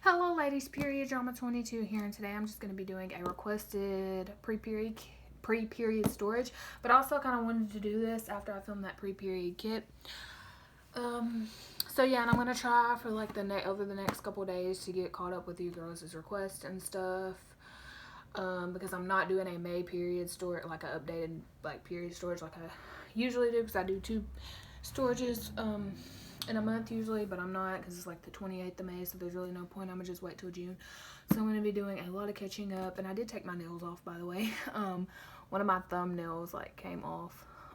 Hello ladies, period drama 22 here, and today I'm just going to be doing a requested pre-period storage, but I also kind of wanted to do this after I filmed that pre-period kit. So yeah, and I'm going to try for like over the next couple days to get caught up with you girls' requests and stuff. Because I'm not doing a May period storage, like an updated like period storage like I usually do, because I do 2 storages in a month usually, but I'm not, because it's like the 28th of May, so there's really no point. I'm gonna just wait till June. So I'm gonna be doing a lot of catching up, and I did take my nails off, by the way. One of my thumbnails like came off,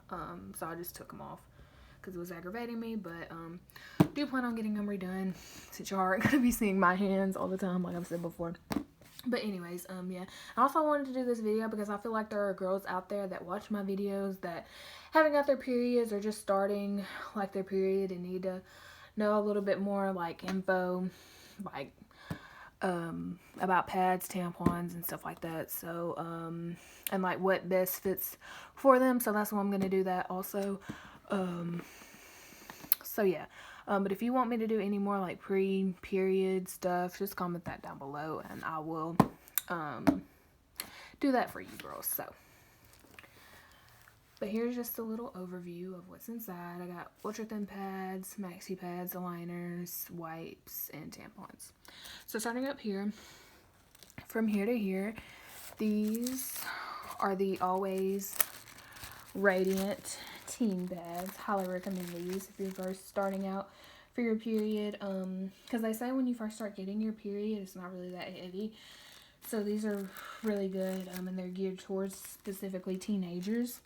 so I just took them off because it was aggravating me, but do plan on getting them redone since you aren't gonna be seeing my hands all the time like I've said before. But anyways, yeah. I also wanted to do this video because I feel like there are girls out there that watch my videos that haven't got their periods or just starting like their period and need to know a little bit more like info, like about pads, tampons, and stuff like that. So and like what best fits for them. So that's why I'm gonna do that also. So yeah. But if you want me to do any more like pre-period stuff, just comment that down below and I will do that for you girls. So, but here's just a little overview of what's inside. I got ultra thin pads, maxi pads, aligners, wipes, and tampons. So starting up here, from here to here, these are the Always Radiant teen pads. Highly recommend these if you're first starting out for your period, because they say when you first start getting your period it's not really that heavy, so these are really good, and they're geared towards specifically teenagers.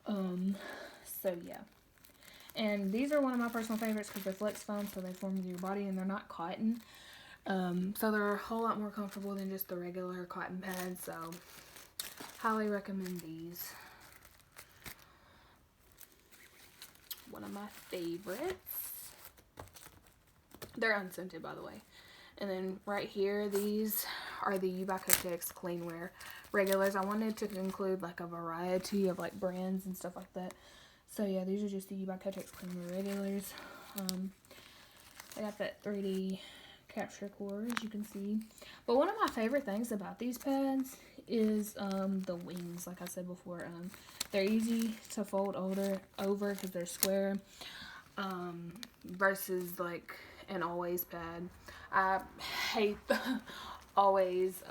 So yeah, and these are one of my personal favorites because they're flex foam, so they form with your body, and they're not cotton, so they're a whole lot more comfortable than just the regular cotton pads. So highly recommend these. One of my favorites. They're unscented, by the way. And then right here, these are the U by Kotex Cleanwear regulars. I wanted to include like a variety of like brands and stuff like that. So yeah, these are just the U by Kotex Cleanwear regulars. I got that 3D capture core, as you can see. But one of my favorite things about these pads is the wings. Like I said before, they're easy to fold over because they're square, versus like an Always pad. I hate the Always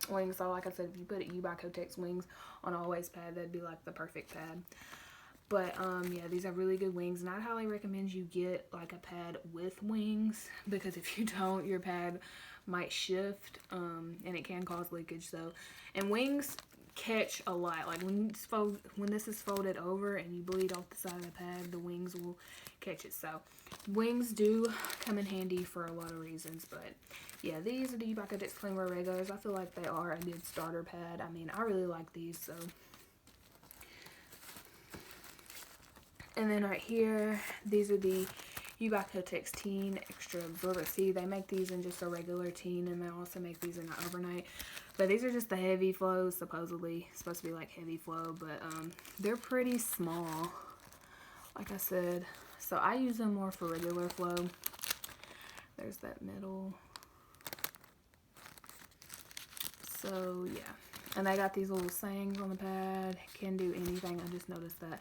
wings. So like I said, if you put U by Kotex wings on Always pad, that'd be like the perfect pad. But yeah, these are really good wings, and I'd highly recommend you get like a pad with wings, because if you don't, your pad might shift, and it can cause leakage. So, and wings catch a lot. Like when this is folded over and you bleed off the side of the pad, the wings will catch it. So wings do come in handy for a lot of reasons. But yeah, these are the U by Kotex Cleanwear regulars. I feel like they are a good starter pad. I mean, I really like these. So, and then right here, these are the U by Kotex Teen Extra Absorbent. See, they make these in just a regular teen, and they also make these in an overnight. But these are just the heavy flows, supposedly. It's supposed to be like heavy flow, but they're pretty small, like I said. So I use them more for regular flow. There's that middle. So yeah. And they got these little sayings on the pad. Can do anything. I just noticed that.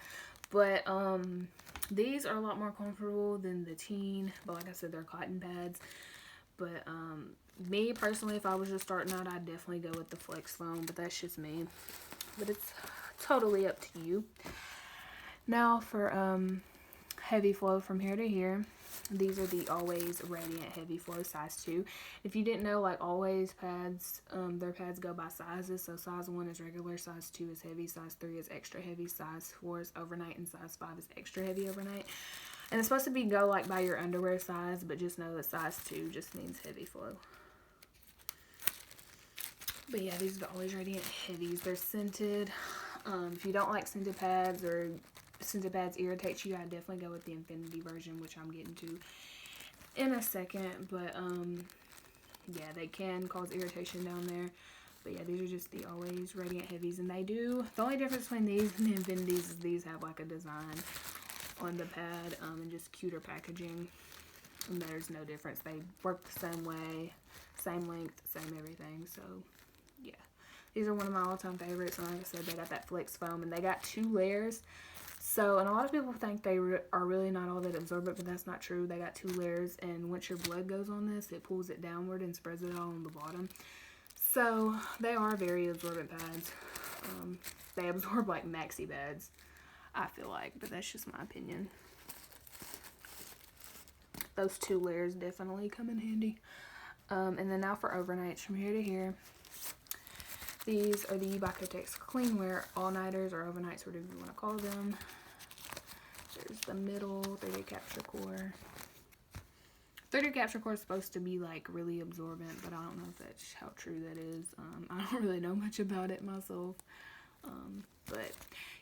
But these are a lot more comfortable than the teen. But like I said, they're cotton pads. But me personally, if I was just starting out, I'd definitely go with the flex foam. But that's just me. But it's totally up to you. Now for heavy flow from here to here. These are the Always Radiant Heavy Flow size 2. If you didn't know, like Always pads, their pads go by sizes. So size 1 is regular, size 2 is heavy, size 3 is extra heavy, size 4 is overnight, and size 5 is extra heavy overnight. And it's supposed to go like by your underwear size, but just know that size 2 just means heavy flow. But yeah, these are the Always Radiant Heavies. They're scented. If you don't like scented pads, or scented pads irritate you, I definitely go with the Infinity version, which I'm getting to in a second. But yeah, they can cause irritation down there. But yeah, these are just the Always Radiant Heavies, and they do, the only difference between these and the Infinities is these have like a design on the pad, and just cuter packaging. And there's no difference. They work the same way, same length, same everything. So, yeah. These are one of my all-time favorites. And like I said, they got that flex foam. And they got 2 layers. So, and a lot of people think they are really not all that absorbent, but that's not true. They got 2 layers. And once your blood goes on this, it pulls it downward and spreads it all on the bottom. So, they are very absorbent pads. They absorb like maxi pads, I feel like. But that's just my opinion. Those 2 layers definitely come in handy. And then now for overnights from here to here. These are the Bacotex Cleanwear all-nighters or overnights, whatever you want to call them. There's the middle 30 capture core. 30 capture core is supposed to be like really absorbent, but I don't know if that's how true that is. I don't really know much about it myself. But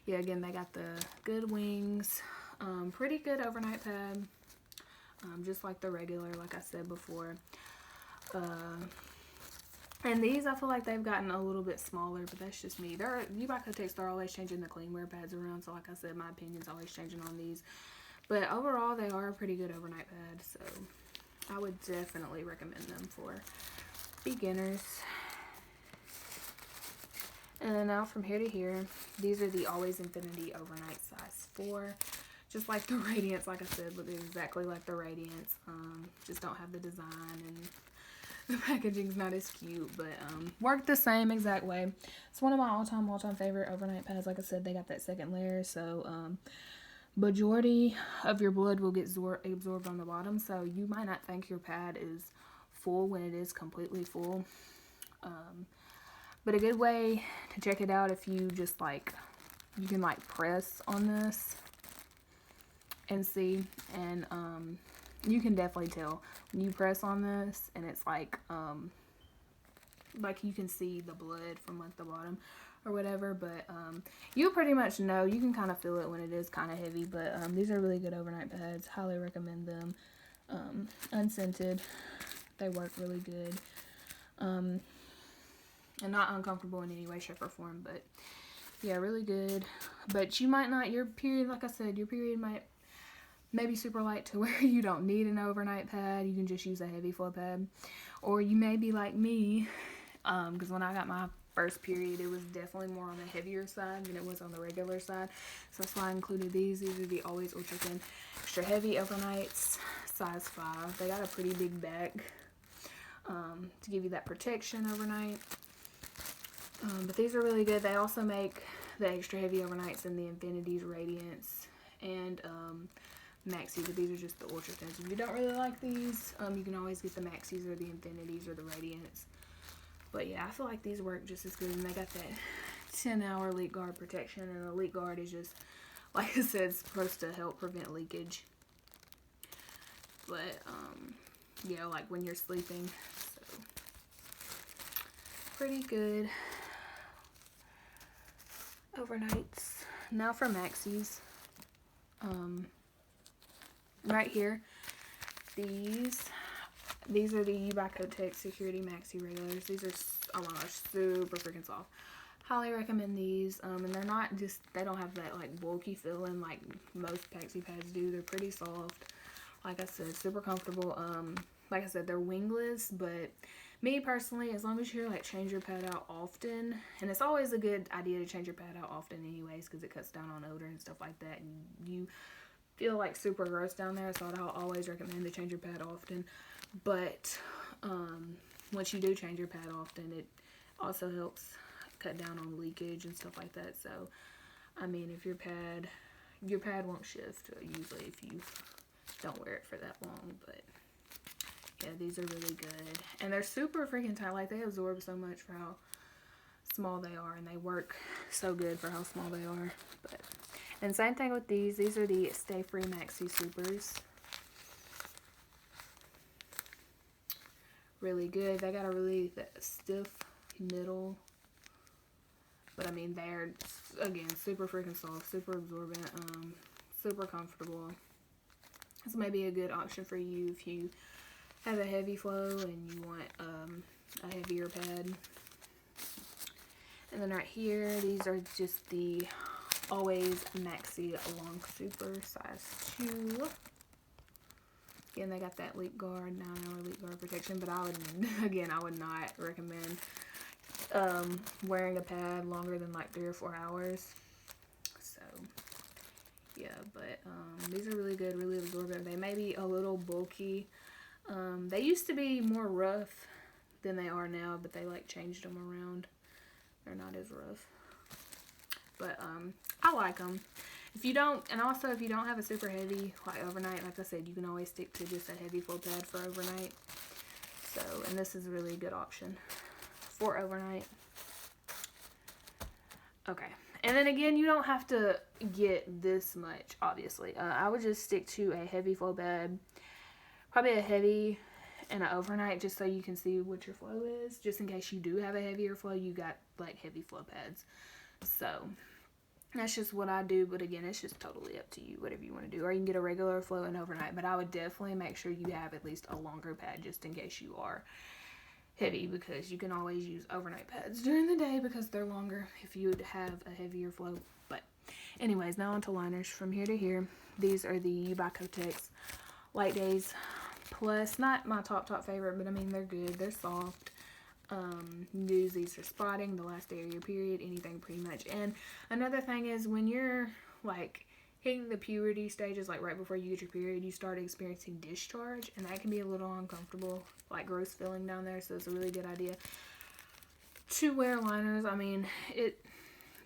yeah, again, they got the good wings. Pretty good overnight pad. Just like the regular, like I said before. And these, I feel like they've gotten a little bit smaller, but that's just me. Bacotex, they're always changing the Cleanwear pads around, so like I said, my opinion's always changing on these. But overall, they are a pretty good overnight pad, so I would definitely recommend them for beginners. And then now from here to here, these are the Always Infinity Overnight size 4. Just like the Radiance, like I said, look exactly like the Radiance. Just don't have the design, and the packaging's not as cute, but work the same exact way. It's one of my all-time favorite overnight pads. Like I said, they got that second layer, so majority of your blood will get absorbed on the bottom, so you might not think your pad is full when it is completely full. But a good way to check it out, if you just like, you can like press on this and see, and you can definitely tell when you press on this, and it's like you can see the blood from like the bottom or whatever, but you'll pretty much know. You can kind of feel it when it is kind of heavy, but these are really good overnight pads. Highly recommend them. Unscented, they work really good, and not uncomfortable in any way, shape, or form, but yeah, really good. But you might not, your period, like I said, your period might maybe super light to where you don't need an overnight pad. You can just use a heavy flow pad. Or you may be like me, because when I got my first period, it was definitely more on the heavier side than it was on the regular side. So that's why I included these. These are the Always Ultra Thin Extra Heavy Overnights, size 5. They got a pretty big back to give you that protection overnight. But these are really good. They also make the extra heavy overnights in the Infinities, Radiance, and Maxi, but these are just the Ultra Thins. If you don't really like these, you can always get the Maxis or the Infinities or the Radiance. But yeah, I feel like these work just as good, and they got that 10-hour leak guard protection, and the leak guard is just, like I said, supposed to help prevent leakage. But yeah, like when you're sleeping, so pretty good overnights. Now for Maxis. Right here, these are the Bacotex Security Maxi regulars. These are, oh my gosh, super freaking soft. Highly recommend these. And they're not just, they don't have that like bulky feeling like most maxi pads do. They're pretty soft. Like I said, super comfortable. Like I said, they're wingless, but me personally, as long as you like change your pad out often, and it's always a good idea to change your pad out often anyways, because it cuts down on odor and stuff like that, and you feel like super gross down there, so I'll always recommend to change your pad often. But once you do change your pad often, it also helps cut down on leakage and stuff like that. So I mean, if your pad won't shift usually if you don't wear it for that long. But yeah, these are really good, and they're super freaking tight. Like, they absorb so much for how small they are, and they work so good for how small they are. But and same thing with these. These are the Stay Free Maxi Supers. Really good. They got a really stiff middle. But I mean, they're, again, super freaking soft, super absorbent, super comfortable. This may be a good option for you if you have a heavy flow and you want a heavier pad. And then right here, these are just the Always Maxi Long Super size 2. Again, they got that leak guard, 9-hour leak guard protection, but I would, again, I would not recommend wearing a pad longer than like 3 or 4 hours. So yeah, but these are really good, really absorbent. They may be a little bulky. They used to be more rough than they are now, but they like changed them around. They're not as rough, but I like them. If you don't, and also if you don't have a super heavy like overnight, like I said, you can always stick to just a heavy full pad for overnight. So, and this is a really good option for overnight. Okay, and then again, you don't have to get this much, obviously. I would just stick to a heavy full bed, probably a heavy and an overnight, just so you can see what your flow is. Just in case you do have a heavier flow, you got like heavy flow pads. So that's just what I do, but again, it's just totally up to you, whatever you want to do. Or you can get a regular flow and overnight, but I would definitely make sure you have at least a longer pad just in case you are heavy, because you can always use overnight pads during the day because they're longer if you would have a heavier flow. But anyways, now onto liners from here to here. These are the U by Kotex Light Days Plus. Not my top favorite, but I mean, they're good. They're soft. Use these for spotting, the last day of your period, anything pretty much. And another thing is, when you're like hitting the puberty stages, like right before you get your period, you start experiencing discharge, and that can be a little uncomfortable, like gross feeling down there. So it's a really good idea to wear liners. I mean,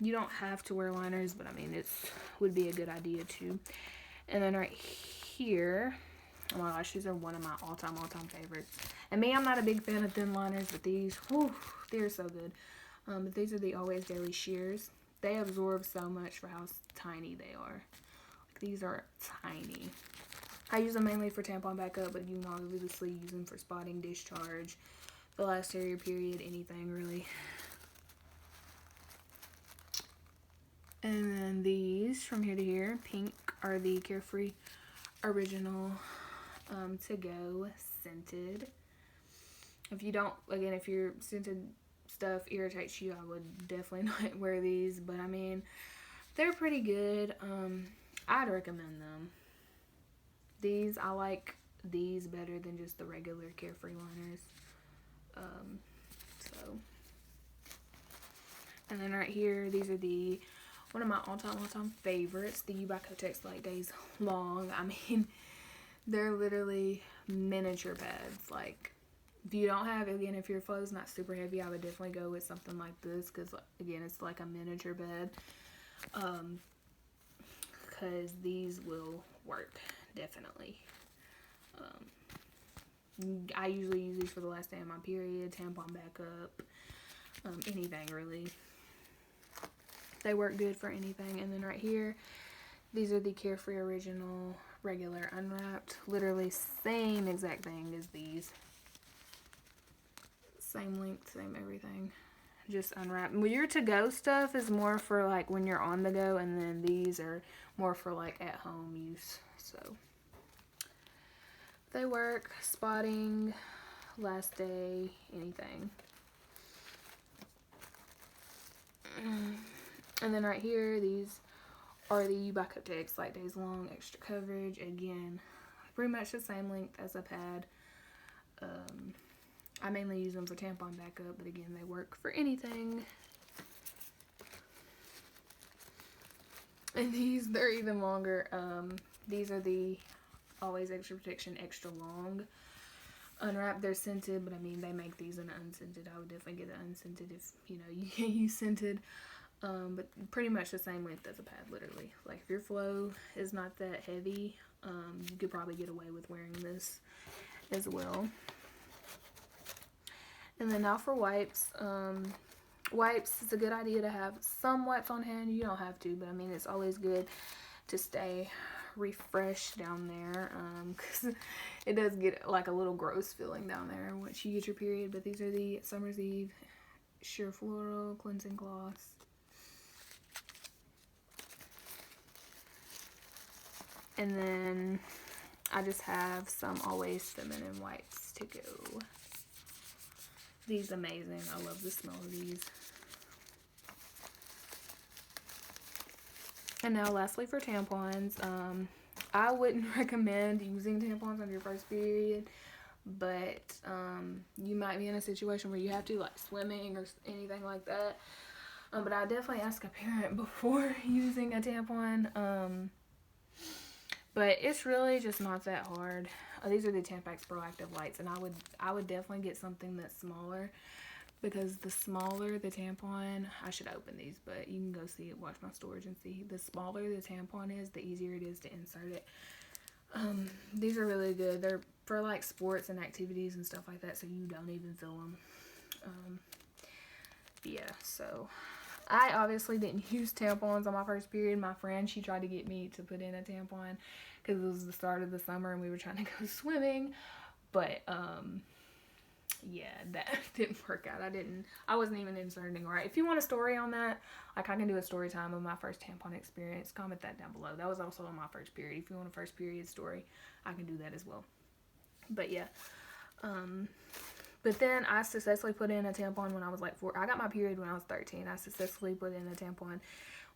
you don't have to wear liners, but I mean, would be a good idea too. And then right here, oh my gosh, these are one of my all-time favorites. And me, I'm not a big fan of thin liners, but these, whew, they're so good. But these are the Always Daily Sheers. They absorb so much for how tiny they are. Like, these are tiny. I use them mainly for tampon backup, but you can obviously use them for spotting, discharge, the last day of your period, anything really. And then these from here to here, pink, are the Carefree Original To Go scented. If you don't, again, if your scented stuff irritates you, I would definitely not wear these, but I mean, they're pretty good. I'd recommend them. These, I like these better than just the regular Carefree liners. And then right here, these are one of my all-time favorites, the U by Kotex Light Days Long. I mean, they're literally miniature pads. Like, if you don't have, again, if your flow's not super heavy, I would definitely go with something like this, because again, it's like a miniature bed. Because these will work, definitely. I usually use these for the last day of my period, tampon backup, anything really. They work good for anything. And then right here, these are the Carefree Original Regular Unwrapped. Literally same exact thing as these. Same length, same everything. Just unwrapped. Well, your to-go stuff is more for like when you're on the go, and then these are more for like at home use. So they work, spotting, last day, anything. And then right here, these are the U by Kotex Light Days Long Extra Coverage. Again, pretty much the same length as a pad. I mainly use them for tampon backup, but again, they work for anything. And these, they're even longer. These are the Always Extra Protection Extra Long Unwrapped. They're scented, but I mean, they make these in unscented. I would definitely get an unscented if, you know, you can't use scented. But pretty much the same length as a pad, literally. Like, if your flow is not that heavy, you could probably get away with wearing this as well. And then now for wipes. Wipes, it's a good idea to have some wipes on hand. You don't have to, but I mean, it's always good to stay refreshed down there, because it does get like a little gross feeling down there once you get your period. But these are the Summer's Eve Sheer Floral Cleansing Cloths. And then I just have some Always Feminine wipes to go. These amazing. I love the smell of these. And now lastly for tampons, I wouldn't recommend using tampons on your first period, but you might be in a situation where you have to, like swimming or anything like that. But I definitely ask a parent before using a tampon. But it's really just not that hard. These are the Tampax Proactive Lights, and I would definitely get something that's smaller, because the smaller the tampon, I should open these, but you can go see it, watch my storage and see. The smaller the tampon is, the easier it is to insert it. These are really good. They're for like sports and activities and stuff like that, so you don't even feel them. Yeah, so I obviously didn't use tampons on my first period. My friend, she tried to get me to put in a tampon because it was the start of the summer and we were trying to go swimming. But yeah, that didn't work out. I wasn't even inserting right. If you want a story on that, like I can do a story time of my first tampon experience. Comment that down below. That was also on my first period. If you want a first period story, I can do that as well. But yeah. But then I successfully put in a tampon when I was like 4. I got my period when I was 13. I successfully put in a tampon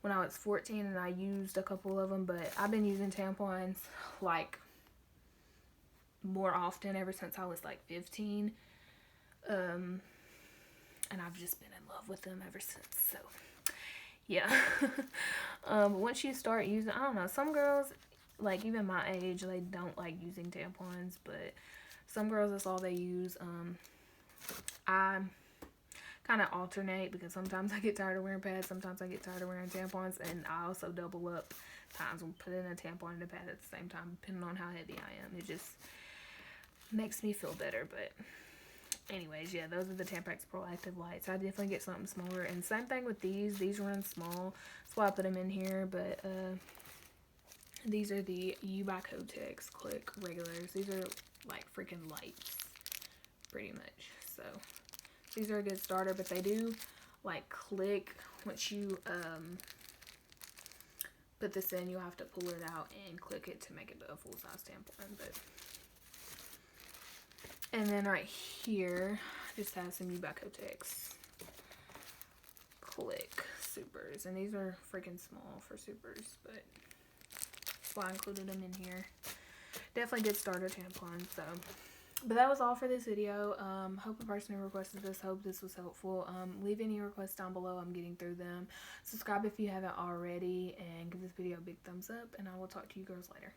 when I was 14, and I used a couple of them. But I've been using tampons like more often ever since I was like 15. And I've just been in love with them ever since. So yeah. Once you start using, I don't know, some girls, like even my age, they don't like using tampons, but some girls, that's all they use. I kind of alternate because sometimes I get tired of wearing pads, sometimes I get tired of wearing tampons, and I also double up times when putting a tampon and a pad at the same time, depending on how heavy I am. It just makes me feel better. But anyways, yeah, those are the Tampax Proactive Lights. I definitely get something smaller, and same thing with these run small, that's why I put them in here. But these are the U by Kotex Click regulars. These are like freaking lights, pretty much. So these are a good starter, but they do like click once you put this in. You have to pull it out and click it to make it a full size tampon. But and then right here just has some U by Kotex Click supers, and these are freaking small for supers, but that's why I included them in here. Definitely good starter tampons. So but that was all for this video. Hope the person who requested this, hope this was helpful. Leave any requests down below. I'm getting through them. Subscribe if you haven't already, and give this video a big thumbs up, and I will talk to you girls later.